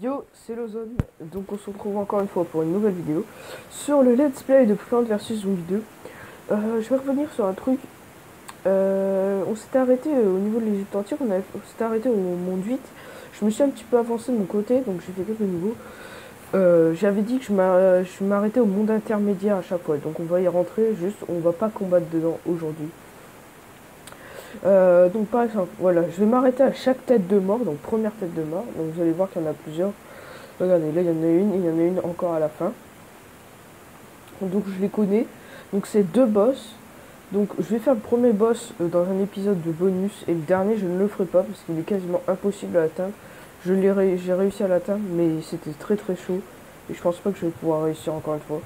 Yo, c'est Lozone, donc on se retrouve encore une fois pour une nouvelle vidéo sur le let's play de Plants vs Zombies 2. Je vais revenir sur un truc. On s'était arrêté au niveau de l'Égypte antique, on s'était arrêté au monde 8. Je me suis un petit peu avancé de mon côté, donc j'ai fait quelques niveaux. J'avais dit que je m'arrêtais au monde intermédiaire à chaque fois, donc on va y rentrer, juste on va pas combattre dedans aujourd'hui. Donc par exemple, voilà, je vais m'arrêter à chaque tête de mort, donc première tête de mort, donc vous allez voir qu'il y en a plusieurs. Regardez, là il y en a une, et il y en a une encore à la fin. Donc je les connais, donc c'est deux boss. Donc je vais faire le premier boss dans un épisode de bonus, et le dernier je ne le ferai pas parce qu'il est quasiment impossible à atteindre. J'ai réussi à l'atteindre, mais c'était très très chaud, et je pense pas que je vais pouvoir réussir encore une fois.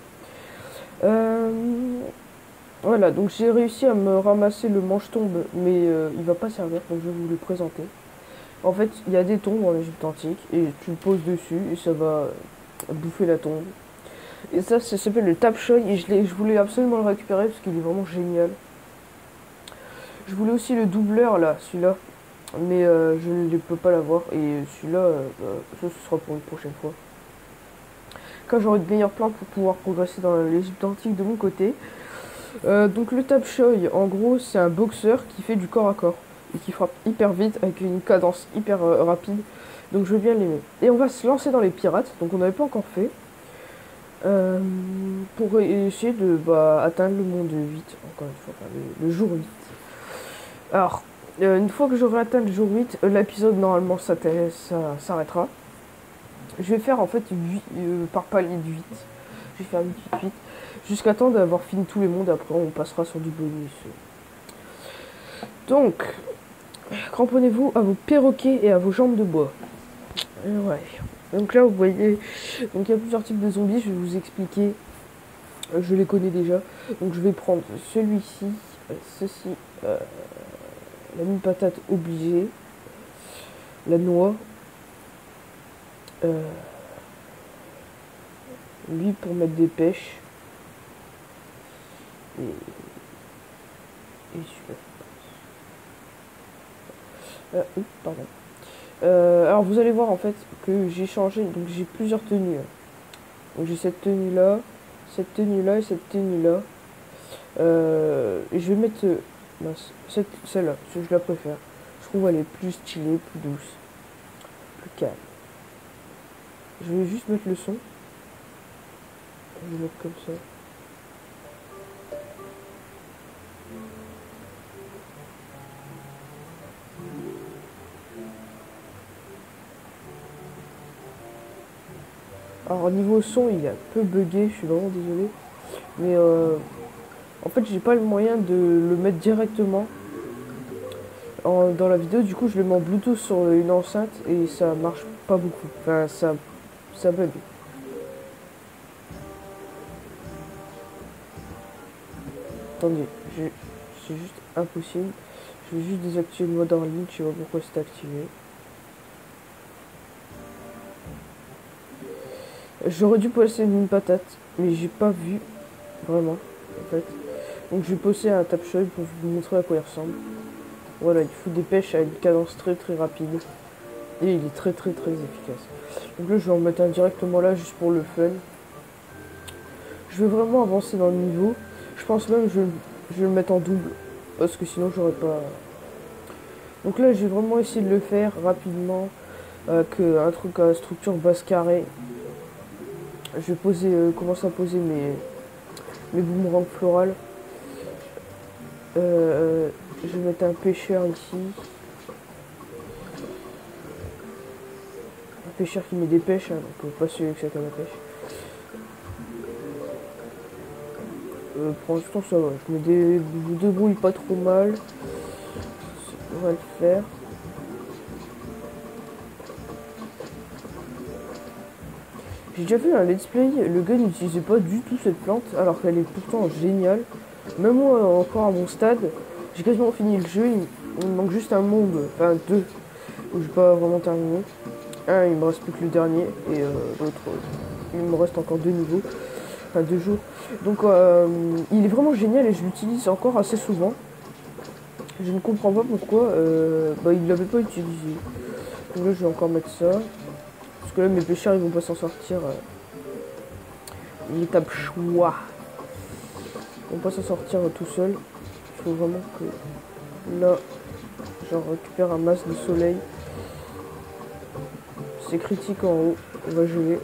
Voilà, donc j'ai réussi à me ramasser le manche-tombe, mais il va pas servir, donc je vais vous le présenter. En fait, il y a des tombes en Égypte antique, et tu le poses dessus, et ça va bouffer la tombe. Et ça s'appelle le Tap Shoy, et je voulais absolument le récupérer, parce qu'il est vraiment génial. Je voulais aussi le doubleur, là, celui-là, mais je ne peux pas l'avoir, et celui-là, ça ce sera pour une prochaine fois. Quand j'aurai de meilleurs plans pour pouvoir progresser dans l'Égypte antique de mon côté. Donc le Tap Shoy, en gros, c'est un boxeur qui fait du corps à corps et qui frappe hyper vite avec une cadence hyper rapide. Donc je veux bien l'aimer. Et on va se lancer dans les pirates, donc on n'avait pas encore fait, pour essayer de atteindre le monde 8, encore une fois, enfin, le jour 8. Alors, une fois que j'aurai atteint le jour 8, l'épisode normalement ça s'arrêtera. Je vais faire en fait 8, par palier de 8. Je vais faire 8, jusqu'à temps d'avoir fini tous les mondes. Après on passera sur du bonus. Donc, cramponnez-vous à vos perroquets et à vos jambes de bois. Ouais. Donc là vous voyez, donc il y a plusieurs types de zombies, je vais vous expliquer. Je les connais déjà. Donc je vais prendre celui-ci, ceci, la mine patate obligée, la noix, lui pour mettre des pêches, et celui-là. Pardon. Alors vous allez voir en fait que j'ai changé, donc j'ai plusieurs tenues. Donc j'ai cette tenue là et cette tenue là. Et je vais mettre celle-là, parce que je la préfère. Je trouve elle est plus stylée, plus douce, plus calme. Je vais juste mettre le son. Je vais mettre comme ça. Alors niveau son il est un peu bugué, je suis vraiment désolé. Mais en fait j'ai pas le moyen de le mettre directement dans la vidéo, du coup je le mets en Bluetooth sur une enceinte et ça marche pas beaucoup. Enfin ça bug. Attendez, c'est juste impossible. Je vais juste désactiver le mode en ligne, je sais pas pourquoi c'est activé. J'aurais dû poser une patate, mais j'ai pas vu vraiment en fait. Donc je vais poser un Tap Shoy pour vous montrer à quoi il ressemble. Voilà, il fout des pêches à une cadence très très rapide. Et il est très très très efficace. Donc là je vais en mettre un directement là juste pour le fun. Je vais vraiment avancer dans le niveau. Je pense même que je vais le mettre en double. Parce que sinon j'aurais pas. Donc là j'ai vraiment essayé de le faire rapidement. Avec un truc à structure basse carrée. Je vais commencer à poser mes boomerangs florales. Je vais mettre un pêcheur ici. Un pêcheur qui met des pêches, hein, donc pas celui avec sa canne à pêche. Pour l'instant ça va, je me débrouille pas trop mal. On va le faire. J'ai déjà vu un let's play, le gars n'utilisait pas du tout cette plante, alors qu'elle est pourtant géniale. Même moi, encore à mon stade, j'ai quasiment fini le jeu, il me manque juste un monde, enfin deux, où j'ai pas vraiment terminé. Un, il me reste plus que le dernier, et l'autre, il me reste encore 2 niveaux, enfin 2 jours. Donc il est vraiment génial et je l'utilise encore assez souvent. Je ne comprends pas pourquoi il ne l'avait pas utilisé. Donc là, je vais encore mettre ça. Parce que là, mes pêcheurs, ils vont pas s'en sortir. L'étape choix. Ils vont pas s'en sortir tout seul. Il faut vraiment que là, j'en récupère un masse de soleil. C'est critique en haut. On va geler.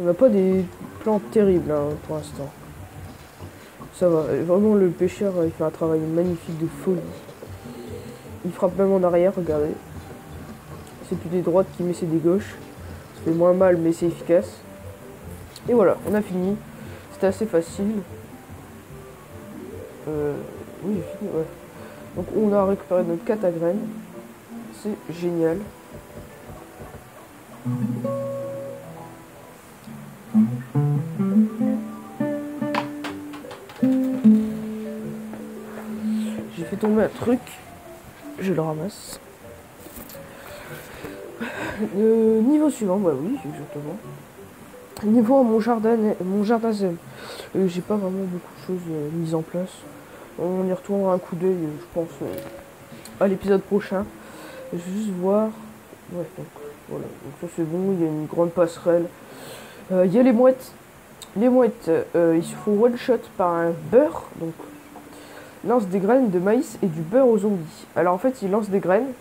On n'a pas des plantes terribles hein, pour l'instant. Ça va. Vraiment, le pêcheur, il fait un travail magnifique de folie. Il frappe même en arrière, regardez. C'est plus des droites qu'il met, c'est des gauches. Ça fait moins mal, mais c'est efficace. Et voilà, on a fini. C'était assez facile. Oui, j'ai fini, ouais. Donc on a récupéré notre cata graine. C'est génial. J'ai fait tomber un truc. Je le ramasse. Niveau suivant, bah oui, exactement. Niveau mon jardin zen, j'ai pas vraiment beaucoup de choses mises en place. On y retournera un coup d'œil, je pense, à l'épisode prochain. Je vais juste voir. Ouais, donc voilà, donc ça c'est bon, il y a une grande passerelle. Il y a les mouettes. Les mouettes, ils se font one shot par un beurre, donc lance des graines de maïs et du beurre aux zombies. Alors en fait, il lance des graines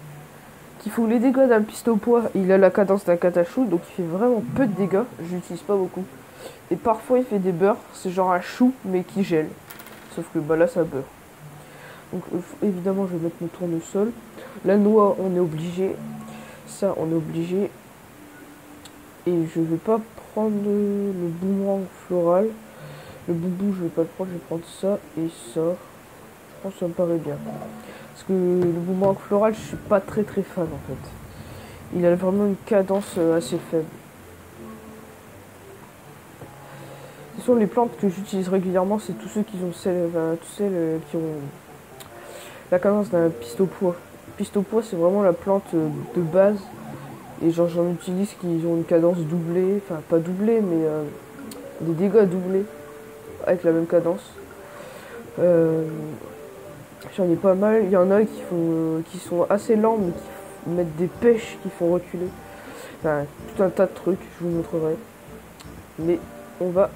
qui font les dégâts d'un pistolet au poids. Il a la cadence d'un catachou, donc il fait vraiment peu de dégâts. Je l'utilise pas beaucoup. Et parfois il fait des beurres, c'est genre un chou mais qui gèle. Sauf que bah là ça beurre. Donc évidemment je vais mettre mon tournesol. La noix on est obligé. Ça on est obligé. Et je vais pas prendre le boomerang floral. Le boubou je vais pas le prendre, je vais prendre ça et ça. Je pense que ça me paraît bien. Parce que le boomerang floral je suis pas très fan en fait. Il a vraiment une cadence assez faible. Ce sont les plantes que j'utilise régulièrement, c'est tous ceux qui ont celles qui ont la cadence d'un pistopois. Pistopois c'est vraiment la plante de base. Et genre j'en utilise qui ont une cadence doublée, enfin pas doublée mais des dégâts doublés avec la même cadence. J'en ai pas mal, il y en a qui sont assez lents mais qui mettent des pêches qui font reculer. Enfin tout un tas de trucs, je vous montrerai. Mais on va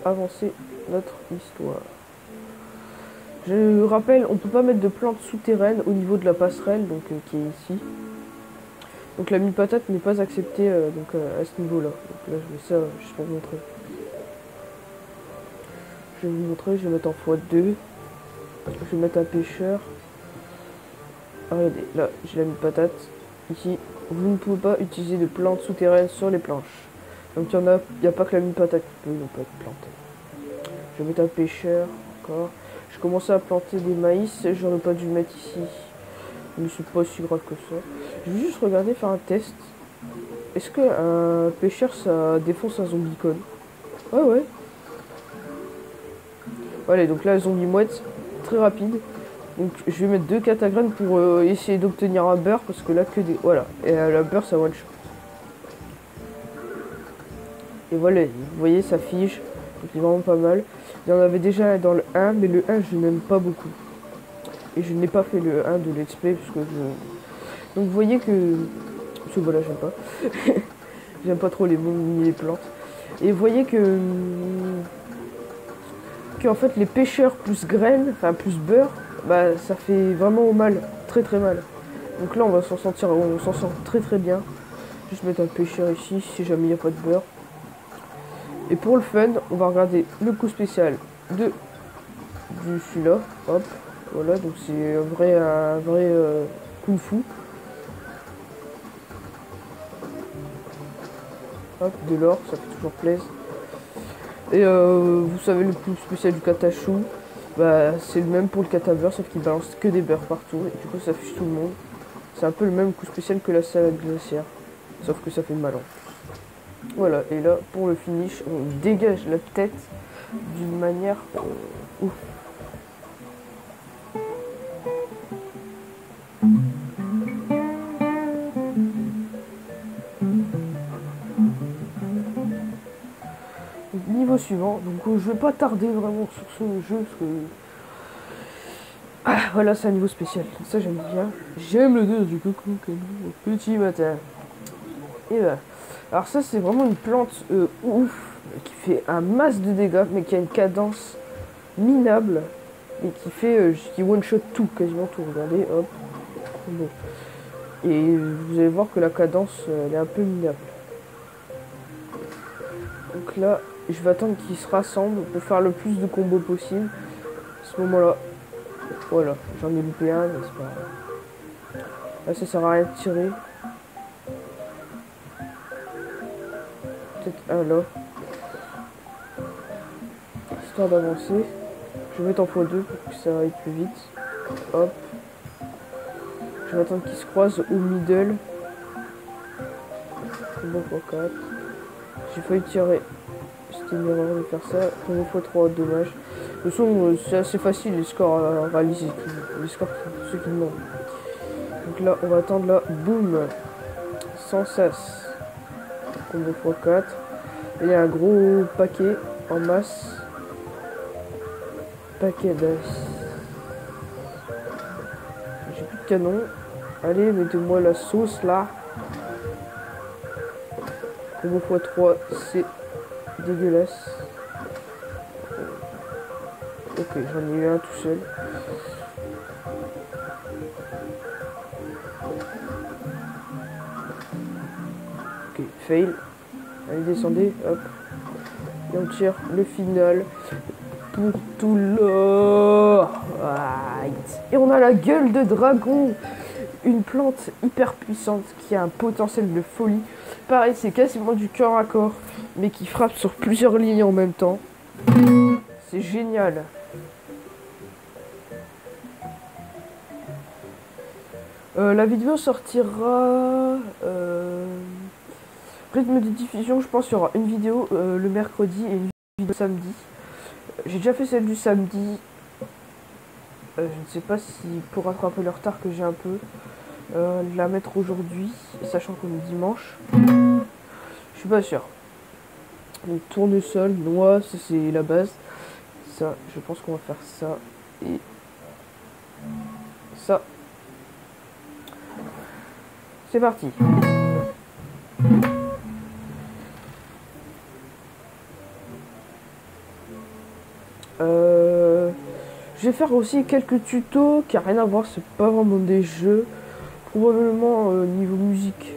avancer notre histoire. Je rappelle, on peut pas mettre de plantes souterraines au niveau de la passerelle, donc qui est ici. Donc la mie patate n'est pas acceptée à ce niveau-là. Donc là je mets ça juste pour vous montrer. Je vais vous montrer, je vais mettre en x2. Je vais mettre un pêcheur. Ah, regardez, là j'ai la mie patate. Ici, vous ne pouvez pas utiliser de plantes souterraines sur les planches. Donc il n'y a pas que la mie patate qui peut être plantée. Je vais mettre un pêcheur encore. Je commençais à planter des maïs, j'aurais pas dû le mettre ici. Mais c'est pas si grave que ça. Je vais juste regarder, faire un test. Est-ce qu'un pêcheur ça défonce un zombie cone? Ouais. Voilà, donc là, le zombie mouette, très rapide. Donc je vais mettre 2 catagraines pour essayer d'obtenir un beurre, parce que là, que des. Voilà, et la beurre, ça one shot. Et voilà, vous voyez, ça fige. Donc il est vraiment pas mal. Il y en avait déjà dans le 1, mais le 1, je n'aime pas beaucoup. Et je n'ai pas fait le 1 de let's play, parce que je... Donc vous voyez que... Parce que voilà, j'aime pas. J'aime pas trop les plantes. Et vous voyez que... en fait, les pêcheurs plus graines, enfin plus beurre, bah ça fait vraiment mal. Très mal. Donc là, on s'en sort très bien. Juste mettre un pêcheur ici, si jamais il n'y a pas de beurre. Et pour le fun, on va regarder le coup spécial de celui-là. Hop, voilà, donc c'est un vrai kung fu. Hop, de l'or, ça fait toujours plaisir. Et vous savez le coup spécial du catachou, bah c'est le même pour le catabeurre, sauf qu'il balance que des beurres partout. Et du coup ça fiche tout le monde. C'est un peu le même coup spécial que la salade glaciaire, sauf que ça fait mal en plus. Voilà, et là, pour le finish, on dégage la tête d'une manière ouf. Niveau suivant, donc je vais pas tarder vraiment sur ce jeu, parce que voilà, c'est un niveau spécial. Ça, j'aime bien. J'aime le dos du coucou comme au petit matin. Et voilà. Alors ça, c'est vraiment une plante ouf, qui fait un masse de dégâts, mais qui a une cadence minable, et qui fait, qui one-shot tout, quasiment tout. Regardez, hop. Bon. Et vous allez voir que la cadence, elle est un peu minable. Donc là, je vais attendre qu'ils se rassemblent pour faire le plus de combos possible. À ce moment-là, voilà, j'en ai loupé un, mais c'est pas grave. Là, ça sert à rien de tirer. Peut-être un là. Histoire d'avancer. Je vais mettre en x2 pour que ça aille plus vite. Hop. Je vais attendre qu'ils se croisent au middle. Combo x4. J'ai failli tirer. C'était une erreur de faire ça. Combo x3, dommage. De toute façon, c'est assez facile les scores à réaliser. Les scores, ceux qui demandent. Donc là, on va attendre là. Boum. Sans sas. Combo x4. Et il y a un gros paquet en masse. Paquet d'as. J'ai plus de canon. Allez, mettez-moi la sauce là. Combo x3, c'est dégueulasse. Ok, j'en ai eu un tout seul. Ok, fail. Allez, descendez, hop. Et on tire le final pour tout l'or. Et on a la gueule de dragon. Une plante hyper puissante qui a un potentiel de folie. Pareil, c'est quasiment du corps à corps, mais qui frappe sur plusieurs lignes en même temps. C'est génial. La vidéo sortira... rythme de diffusion, je pense qu'il y aura une vidéo le mercredi et une vidéo le samedi. J'ai déjà fait celle du samedi. Je ne sais pas si pour rattraper le retard que j'ai un peu, la mettre aujourd'hui, sachant qu'on est dimanche. Je suis pas sûr. Donc tournesol, noix, ça c'est la base. Ça, je pense qu'on va faire ça et ça. C'est parti. Je vais faire aussi quelques tutos qui n'a rien à voir, c'est pas vraiment des jeux. Probablement niveau musique.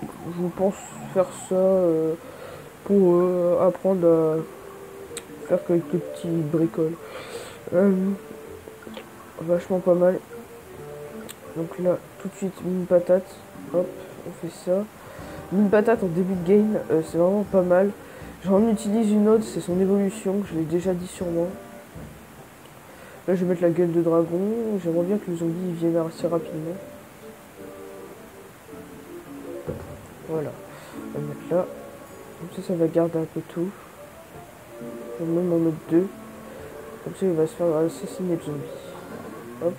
Je pense faire ça pour apprendre à faire quelques petits bricoles. Vachement pas mal. Donc là, tout de suite, une patate. Hop, on fait ça. Une patate en début de game, c'est vraiment pas mal. J'en utilise une autre, c'est son évolution, je l'ai déjà dit sûrement. Là, je vais mettre la gueule de dragon. J'aimerais bien que le zombie vienne assez rapidement. Voilà. On va mettre là. Comme ça va garder un peu tout. Je vais même en mettre deux. Comme ça, il va se faire assassiner le zombie. Hop.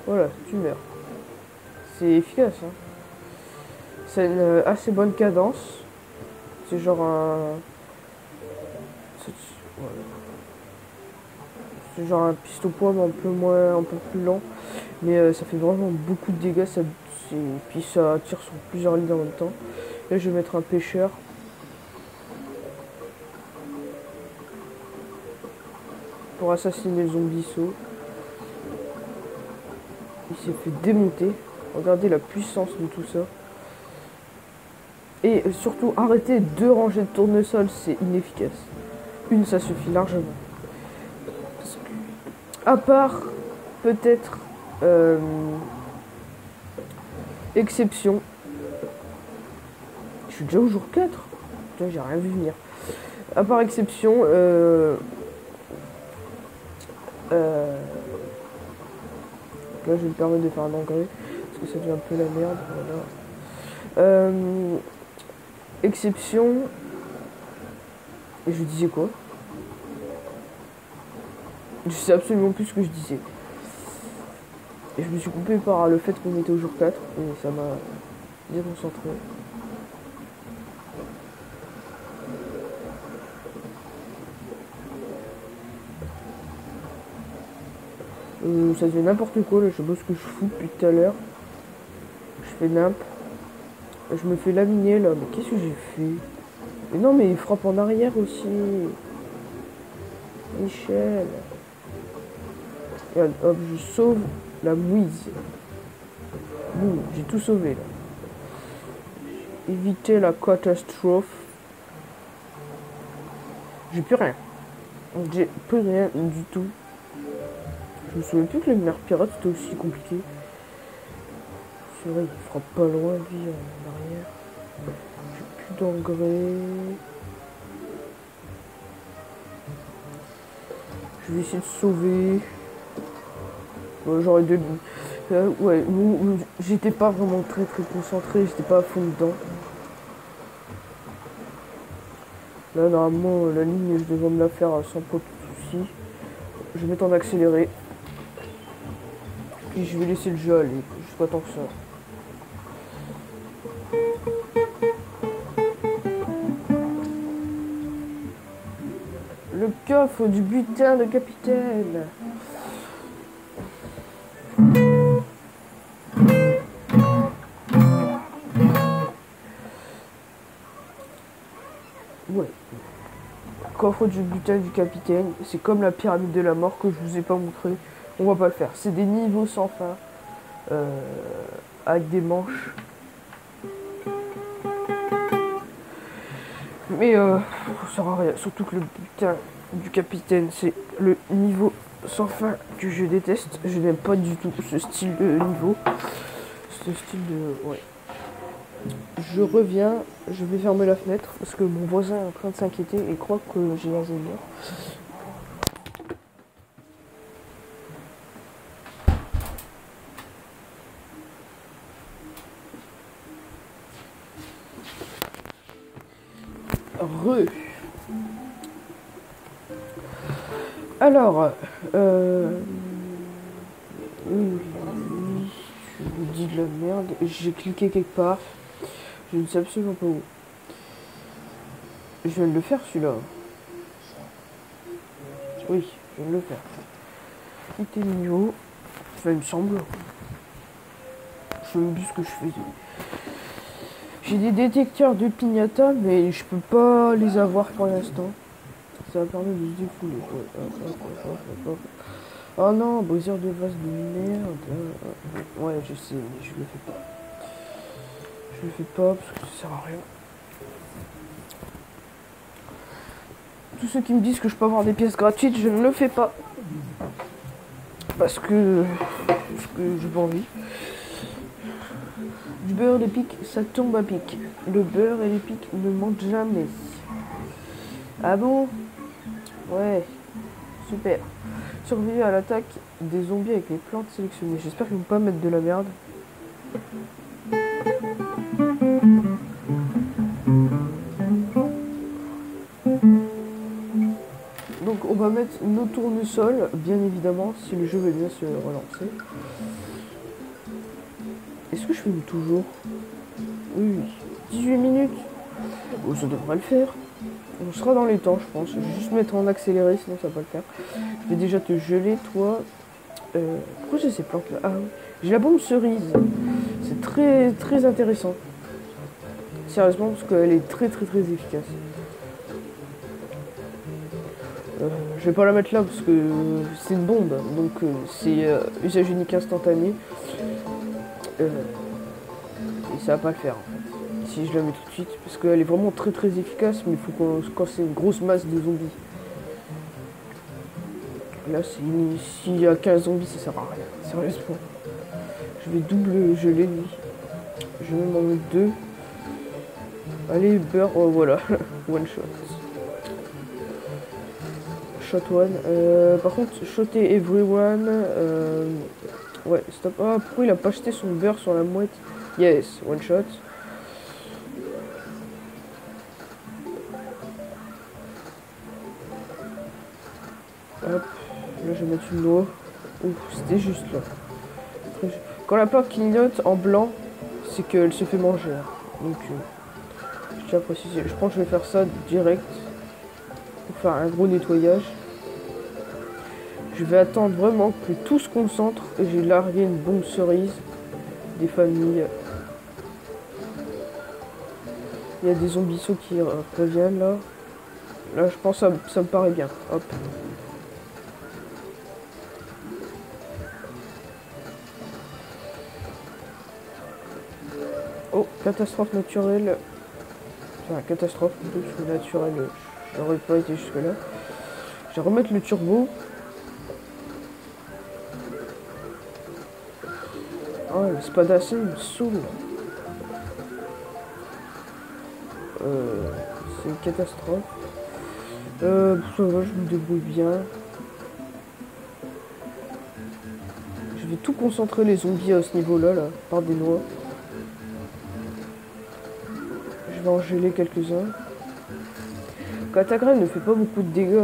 Voilà, tu meurs. C'est efficace, hein. C'est une assez bonne cadence. C'est genre un... Voilà. C'est genre un pistolet pomme un peu plus lent, mais ça fait vraiment beaucoup de dégâts, puis ça tire sur plusieurs lignes en même temps. Là je vais mettre un pêcheur. Pour assassiner le zombie saut. Il s'est fait démonter. Regardez la puissance de tout ça. Et surtout arrêtez 2 rangées de tournesol, c'est inefficace. Une ça suffit largement. À part, peut-être, exception. Je suis déjà au jour 4. Putain, j'ai rien vu venir. À part exception, là, je vais me permettre de faire un engrais, parce que ça devient un peu la merde. Voilà. Exception. Et je disais quoi? Je sais absolument plus ce que je disais. Et je me suis coupé par le fait qu'on était au jour 4 et ça m'a déconcentré. Ça devient n'importe quoi là, je sais pas ce que je fous depuis tout à l'heure. Je fais nimp. Je me fais laminer là, mais qu'est-ce que j'ai fait? Mais non, mais il frappe en arrière aussi. Michel. Regarde, hop, je sauve la mouise. Boum, j'ai tout sauvé là. Éviter la catastrophe. J'ai plus rien. J'ai plus rien du tout. Je me souviens plus que les mers pirates c'était aussi compliqué. C'est vrai, il frappe pas loin lui en arrière. J'ai plus d'engrais. Je vais essayer de sauver. J'aurais dû. Ouais, j'étais pas vraiment très concentré, j'étais pas à fond dedans. Là, normalement, la ligne, je devrais me la faire sans trop de soucis. Je vais mettre en accéléré. Puis je vais laisser le jeu aller, jusqu'à temps que ça. Le coffre du butin de capitaine. Ouais. Coffre du butin du capitaine. C'est comme la pyramide de la mort que je vous ai pas montré. On va pas le faire. C'est des niveaux sans fin. Avec des manches. Mais ça sert à rien. Surtout que le butin du capitaine, c'est le niveau sans fin que je déteste. Je n'aime pas du tout ce style de niveau. Ce style de... Ouais. Je reviens, je vais fermer la fenêtre parce que mon voisin est en train de s'inquiéter et croit que j'ai Alzheimer. Alors, oui, je vous dis de la merde. J'ai cliqué quelque part. Je ne sais absolument pas où. Je viens de le faire celui-là. Oui, je viens de le faire. Quitter le niveau. Enfin, il me semble. Je sais même plus ce que je fais. J'ai des détecteurs de pignata, mais je peux pas les avoir pour l'instant. Ça va permettre de se défouler. Ouais. Oh non, briseur de vase de merde. Ouais, je sais, mais je le fais pas. Je le fais pas parce que ça sert à rien. Tous ceux qui me disent que je peux avoir des pièces gratuites, je ne le fais pas. Parce que j'ai pas envie. Du beurre, les pics, ça tombe à pic. Le beurre et les pics ne mentent jamais. Ah bon? Ouais, super. Survivre à l'attaque des zombies avec les plantes sélectionnées. J'espère qu'ils vont pas mettre de la merde. Donc on va mettre nos tournesols, bien évidemment, si le jeu veut bien se relancer. Est-ce que je filme toujours? Oui, 18 minutes. Oh, ça devrait le faire. On sera dans les temps, je pense. Je vais juste mettre en accéléré, sinon ça va pas le faire. Je vais déjà te geler, toi. Pourquoi j'ai ces plantes là? Ah oui. J'ai la bombe cerise. C'est très intéressant. Sérieusement, parce qu'elle est très efficace. Je vais pas la mettre là parce que c'est une bombe. Donc c'est usage unique instantané. Et ça va pas le faire en fait. Si je la mets tout de suite. Parce qu'elle est vraiment très efficace. Mais il faut quand c'est une grosse masse de zombies. Là, s'il y a 15 zombies, ça sert à rien. Sérieusement. Je vais double geler lui. Je vais même en mettre 2. Allez, beurre, oh, voilà. One shot. Shot one. Par contre, shotter everyone. Ouais, stop. Ah, pourquoi il a pas jeté son beurre sur la mouette? Yes, one shot. Hop. Là, je vais mettre une noix. Ouf, c'était juste là. Quand la plaque clignote en blanc, c'est qu'elle se fait manger. Donc, je tiens à préciser. Je pense que je vais faire ça direct. Pour faire un gros nettoyage. Je vais attendre vraiment que tout se concentre et j'ai largué une bombe cerise des familles. Il y a des zombissos qui reviennent là. Là, je pense que ça me paraît bien. Hop. Oh, catastrophe naturelle. Enfin, catastrophe plutôt naturelle. J'aurais pas été jusque là. Je vais remettre le turbo. Oh, le spadassin, il me saoule. C'est une catastrophe. Ça va, je me débrouille bien. Je vais tout concentrer les zombies à ce niveau-là, là, par des noix. Je vais en geler quelques-uns. Catagraine ne fait pas beaucoup de dégâts.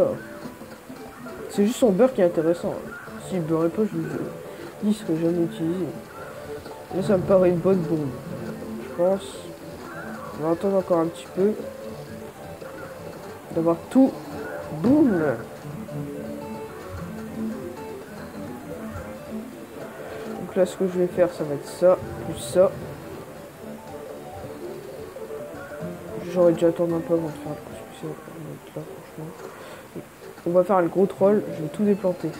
C'est juste son beurre qui est intéressant. S'il ne beurrait pas, je ne serait jamais utilisé. Là, ça me paraît une bonne bombe. Je pense. On va attendre encore un petit peu. D'avoir tout. Boum! Donc là, ce que je vais faire, ça va être ça, plus ça. J'aurais dû attendre un peu avant de faire le coup spécial. Là, franchement. On va faire le gros troll, je vais tout déplanter.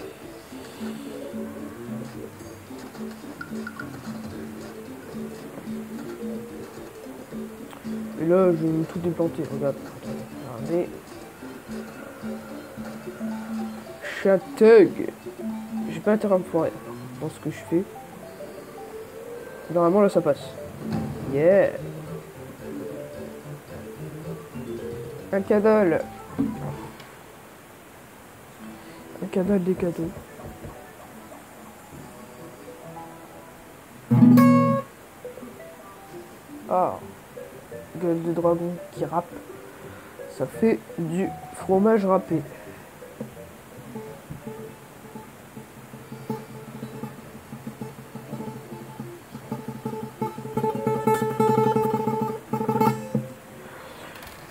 Et là, je vais tout déplanter, regarde. Regardez. Je suis un thug. J'ai pas intérêt à me foirer dans ce que je fais. Normalement, là, ça passe. Yeah. Un cadeau. Un cadeau des cadeaux. Ah. Gueule de dragon qui râpe. Ça fait du fromage râpé.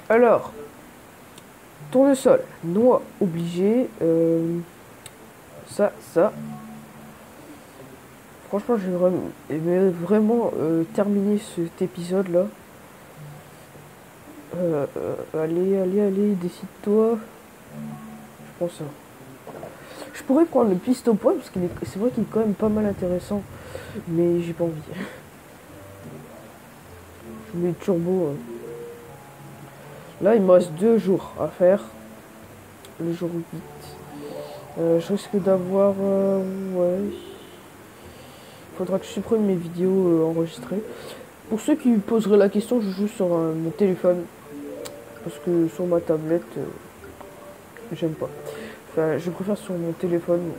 Alors, tournesol, noix obligé. Ça. Franchement, j'ai vraiment terminé cet épisode-là. Allez, décide-toi. Je prends ça. Je pourrais prendre le piste au poids, parce que c'est vrai qu'il est quand même pas mal intéressant. Mais j'ai pas envie. Je mets le turbo. Là, il me reste 2 jours à faire. Le jour 8. Je risque d'avoir... ouais. Faudra que je supprime mes vidéos enregistrées. Pour ceux qui me poseraient la question, je joue sur mon téléphone. Parce que sur ma tablette, j'aime pas. Enfin, je préfère sur mon téléphone.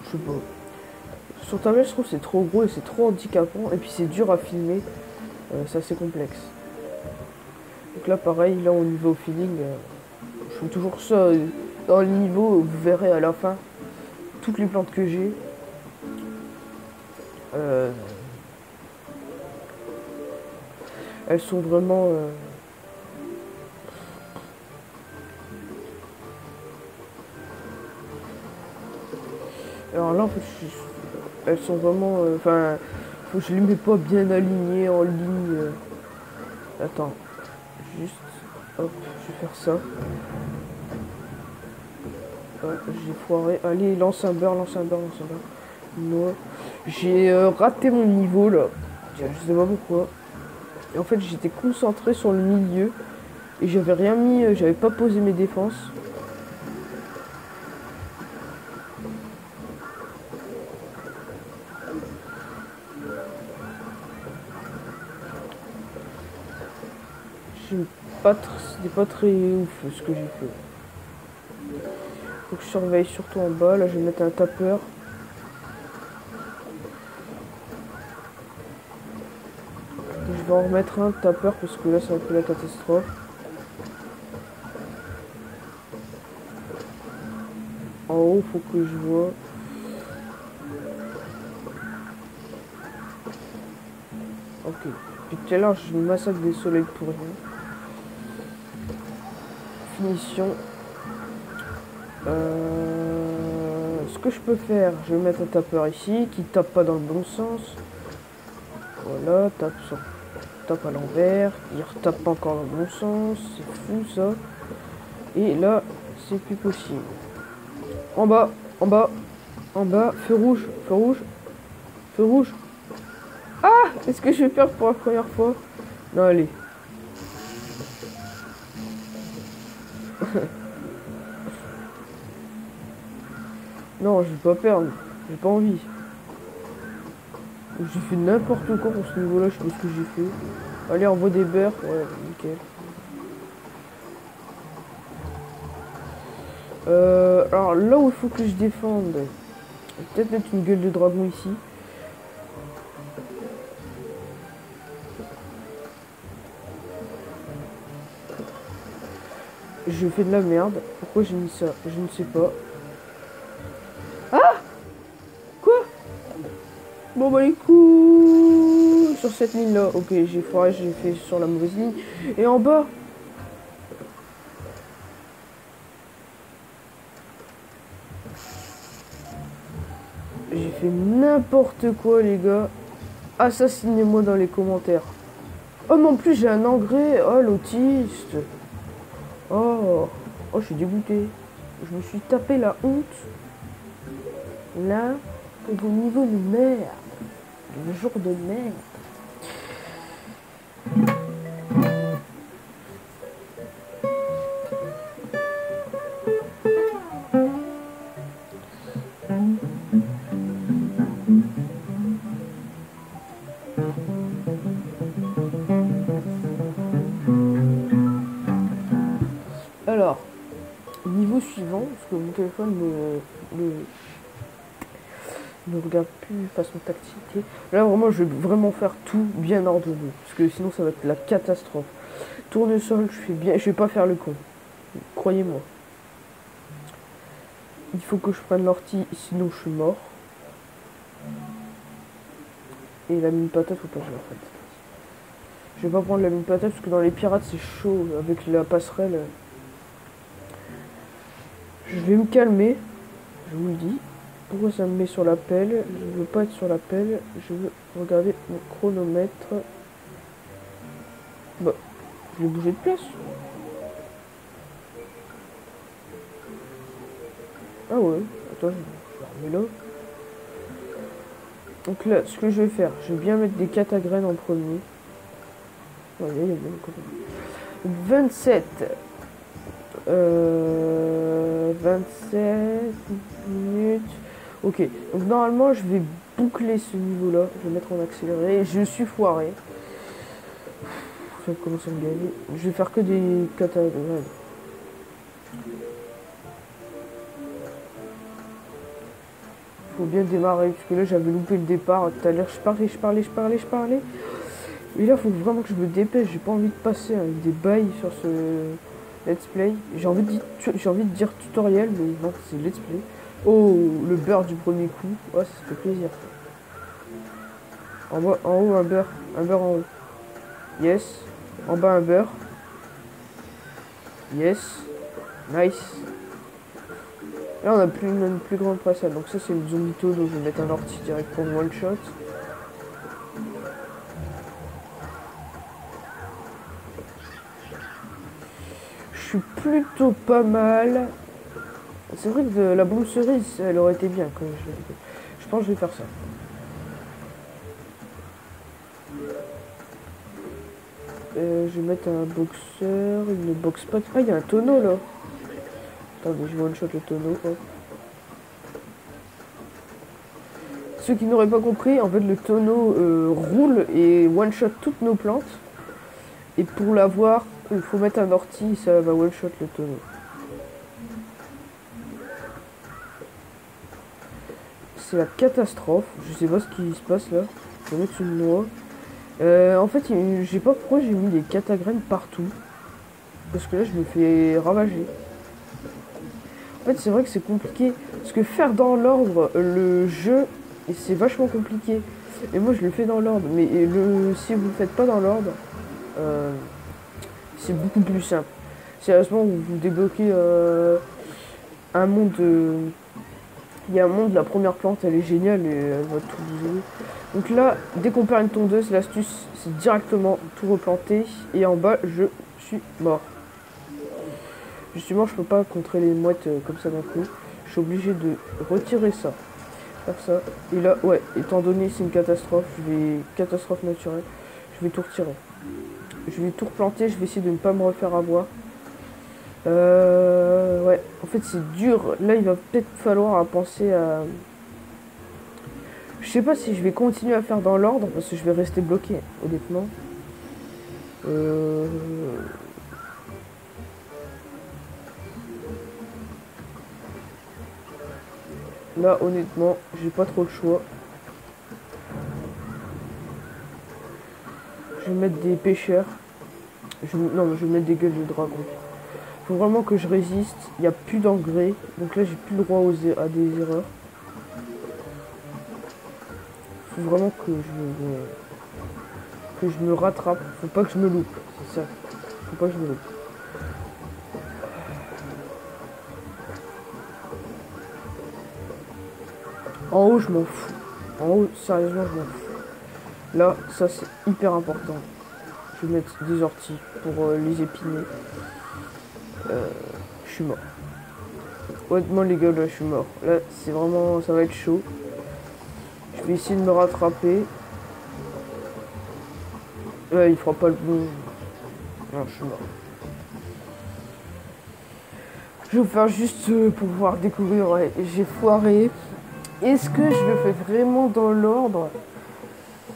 Je sais pas. Sur tablette, je trouve que c'est trop gros et c'est trop handicapant. Et puis c'est dur à filmer. C'est assez complexe. Donc là, pareil, là, au niveau feeling, je fais toujours ça dans le niveau. Vous verrez à la fin toutes les plantes que j'ai. Elles sont vraiment... Alors là, en fait, elles sont vraiment... Enfin, je les mets pas bien alignées en ligne. Attends, juste... Hop, je vais faire ça. J'ai foiré. Allez, lance un beurre. Non. J'ai raté mon niveau, là. Je sais pas pourquoi. Et en fait, j'étais concentré sur le milieu. Et j'avais rien mis... j'avais pas posé mes défenses. C'était pas très ouf ce que j'ai fait. Faut que je surveille surtout en bas. Là, je vais mettre un tapeur. Je vais en remettre un tapeur parce que là, c'est un peu la catastrophe. En haut, faut que je vois. Ok. Puis tout à l'heure, je massacre des soleils pour rien. Finition. ce que je peux faire, je vais mettre un tapeur ici qui tape pas dans le bon sens. Voilà, tape à l'envers, il retape pas encore dans le bon sens, c'est fou ça. Et là, c'est plus possible. En bas, en bas, en bas, feu rouge, feu rouge, feu rouge. Ah! Est-ce que je vais perdre pour la première fois? Non, allez. Non, je vais pas perdre. J'ai pas envie. J'ai fait n'importe quoi pour ce niveau-là, je sais pas ce que j'ai fait. Allez, envoie des beurres. Ouais, nickel. Alors là où il faut que je défende, peut-être mettre une gueule de dragon ici. Je fais de la merde. Pourquoi j'ai mis ça? Je ne sais pas. Ah! Quoi? Bon bah les coups sur cette ligne là. Ok, j'ai foiré, j'ai fait sur la mauvaise ligne. Et en bas. J'ai fait n'importe quoi les gars. Assassinez-moi dans les commentaires. Oh mais en plus j'ai un engrais. Oh l'autiste. Oh, je suis dégoûté. Je me suis tapé la honte. Là, au niveau de merde. Le jour de merde. Alors, niveau suivant, parce que mon téléphone ne regarde plus façon tactilité. Là, vraiment, je vais vraiment faire tout bien ordonné, parce que sinon, ça va être la catastrophe. Tournesol, je fais bien, je vais pas faire le con. Croyez-moi. Il faut que je prenne l'ortie, sinon je suis mort. Et la mine patate, faut pas que je la prenne. Je vais pas prendre la mine patate, parce que dans les pirates, c'est chaud, avec la passerelle. Je vais me calmer, je vous le dis. Pourquoi ça me met sur la pelle? Je veux pas être sur la pelle, je veux regarder mon chronomètre. Bah, je vais bouger de place. Ah ouais, attends, je remets là. Donc là, ce que je vais faire, je vais bien mettre des catagraines en premier. Ouais, il y a bien 27. 27 minutes. Ok, donc normalement je vais boucler ce niveau-là. Je vais mettre en accéléré. Je suis foiré. Ça commence à me gagner. Je vais faire que des catagraines. Faut bien démarrer, parce que là j'avais loupé le départ. Tout à l'heure je parlais. Et là faut vraiment que je me dépêche. J'ai pas envie de passer avec des bails sur ce let's play. J'ai envie de dire tutoriel, mais non, c'est let's play. Oh, le beurre du premier coup. Ouais, ça fait plaisir. En bas, en haut, un beurre. Un beurre en haut. Yes. En bas, un beurre. Yes. Nice. Là, on a une plus grande passade. Donc ça, c'est le zombito, donc je vais mettre un ortie direct pour one shot. Je suis plutôt pas mal. C'est vrai que la bombe cerise, elle aurait été bien quand je l'ai fait. Je pense que je vais faire ça. Je vais mettre un boxeur, une box pas. Ah, il y a un tonneau là. Attendez, je one shot le tonneau. Hop. Ceux qui n'auraient pas compris, en fait, le tonneau roule et one shot toutes nos plantes. Et pour l'avoir, il faut mettre un ortie, ça va one shot le tonneau. C'est la catastrophe. Je sais pas ce qui se passe là. Je vais mettre une noix. En fait, je sais pas pourquoi j'ai mis des catagraines partout. Parce que là, je me fais ravager. En fait, c'est vrai que c'est compliqué. Parce que faire dans l'ordre le jeu, c'est vachement compliqué. Et moi, je le fais dans l'ordre. Mais si vous le faites pas dans l'ordre, c'est beaucoup plus simple. Sérieusement, vous débloquez un monde Il y a un monde, la première plante, elle est géniale et elle va tout bouger. Donc là, dès qu'on perd une tondeuse, l'astuce, c'est directement tout replanter. Et en bas, je suis mort. Justement, je peux pas contrer les mouettes comme ça d'un coup. Je suis obligé de retirer ça. Faire ça. Et là, ouais, étant donné c'est une catastrophe, catastrophe naturelle, je vais tout retirer. Je vais tout replanter, je vais essayer de ne pas me refaire avoir. Ouais, en fait c'est dur. Là il va peut-être falloir penser à... Je sais pas si je vais continuer à faire dans l'ordre parce que je vais rester bloqué, honnêtement. Là honnêtement, j'ai pas trop le choix. Je vais mettre des pêcheurs. Non, je vais mettre des gueules de dragon. Faut vraiment que je résiste. Il n'y a plus d'engrais. Donc là, j'ai plus le droit à des erreurs. Faut vraiment que je me rattrape. Faut pas que je me loupe. C'est ça. Faut pas que je me loupe. En haut, je m'en fous. En haut, sérieusement, je m'en fous. Là, ça, c'est hyper important. Je vais mettre des orties pour les épiner. Je suis mort. Honnêtement les gars, là je suis mort. Là c'est vraiment, ça va être chaud. Je vais essayer de me rattraper. Ouais, il fera pas le bon. Non, je suis mort. Je vais faire juste pour pouvoir découvrir. Ouais, j'ai foiré. Est-ce que je le fais vraiment dans l'ordre?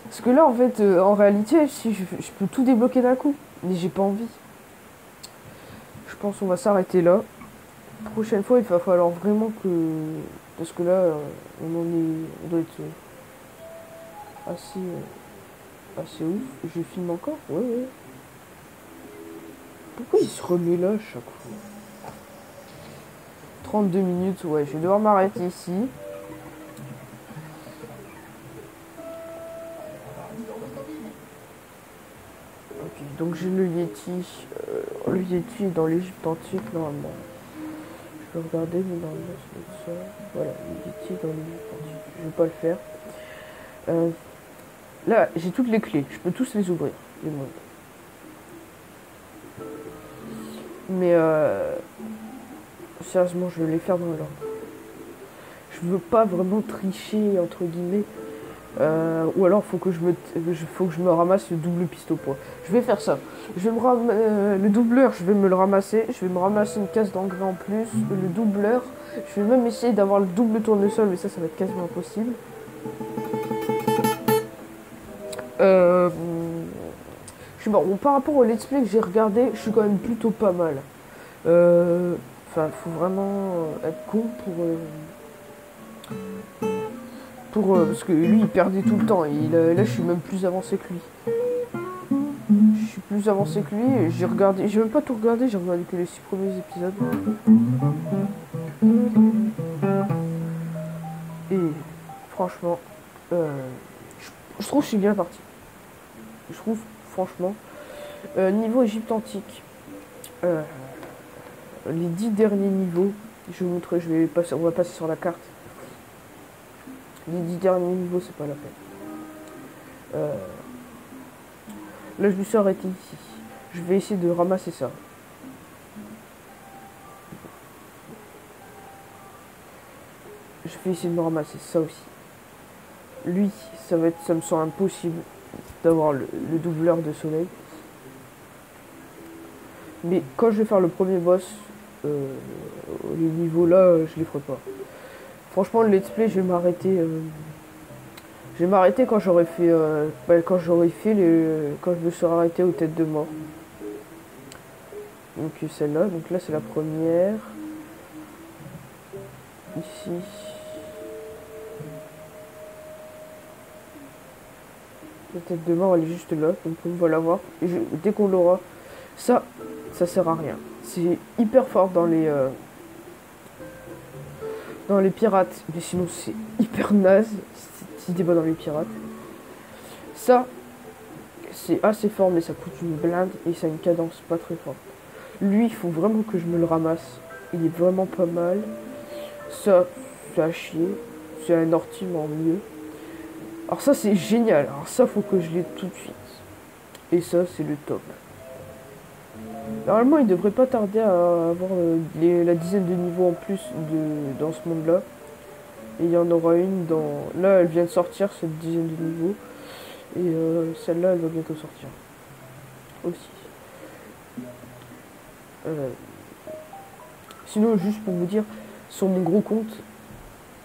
Parce que là en fait, en réalité, si je peux tout débloquer d'un coup. Mais j'ai pas envie. Je pense qu'on va s'arrêter là. Prochaine fois, il va falloir vraiment que... Parce que là, on doit être assez ouf. Je filme encore? Ouais, ouais. Pourquoi il se remet là chaque fois? 32 minutes, ouais. Je vais devoir m'arrêter ici. Ok, donc j'ai le Yeti. Le Yeti est dans l'Égypte antique, normalement. Je peux regarder, mais normalement c'est ça. Voilà, le Yeti est dans l'Égypte antique. Je vais pas le faire. Là, j'ai toutes les clés. Je peux tous les ouvrir. Les modes. Mais sérieusement, je vais les faire dans l'ordre. Je veux pas vraiment tricher, entre guillemets. Ou alors, faut que je me ramasse le double piste au poids. Je vais faire ça. Le doubleur, je vais me le ramasser. Je vais me ramasser une case d'engrais en plus. Le doubleur, je vais même essayer d'avoir le double tournesol, mais ça va être quasiment impossible. Je sais pas, bon, par rapport au let's play que j'ai regardé, je suis quand même plutôt pas mal. Enfin, faut vraiment être con parce que lui, il perdait tout le temps. Et là, je suis même plus avancé que lui. Je suis plus avancé que lui. J'ai même pas tout regardé. J'ai regardé que les 6 premiers épisodes. Et franchement, je trouve que je suis bien parti. Je trouve, franchement, niveau Égypte antique, les 10 derniers niveaux, je vais vous montrer, on va passer sur la carte. Les 10 derniers niveaux, c'est pas la peine. Là, je me suis arrêté ici. Je vais essayer de ramasser ça. Je vais essayer de me ramasser ça aussi. Lui, ça me semble impossible d'avoir le doubleur de soleil. Mais quand je vais faire le premier boss, les niveaux là, je les ferai pas. Franchement, le let's play, je vais m'arrêter. Je vais m'arrêter quand j'aurai fait, quand je me serai arrêté aux têtes de mort. Donc celle-là, donc là c'est la première. Ici. La tête de mort, elle est juste là, donc on va la voir. Et dès qu'on l'aura, ça sert à rien. C'est hyper fort dans les pirates, mais sinon c'est hyper naze si t'es pas dans les pirates. Ça, c'est assez fort, mais ça coûte une blinde et ça a une cadence pas très forte. Lui, il faut vraiment que je me le ramasse. Il est vraiment pas mal. Ça, fait à chier. C'est un orti, mais en mieux. Alors ça, c'est génial. Alors ça, faut que je l'ai tout de suite. Et ça, c'est le top. Normalement, il devrait pas tarder à avoir la dizaine de niveaux en plus dans ce monde-là. Et il y en aura une dans... Là, elle vient de sortir, cette dizaine de niveaux. Et celle-là, elle va bientôt sortir. Aussi. Sinon, juste pour vous dire, sur mon gros compte,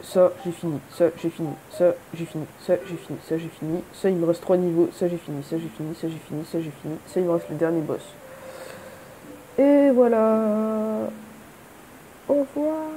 ça, j'ai fini. Ça, j'ai fini. Ça, j'ai fini. Ça, j'ai fini. Ça, j'ai fini. Ça, il me reste 3 niveaux. Ça, j'ai fini. Ça, j'ai fini. Ça, j'ai fini. Ça, j'ai fini. Ça, il me reste le dernier boss. Et voilà. Au revoir.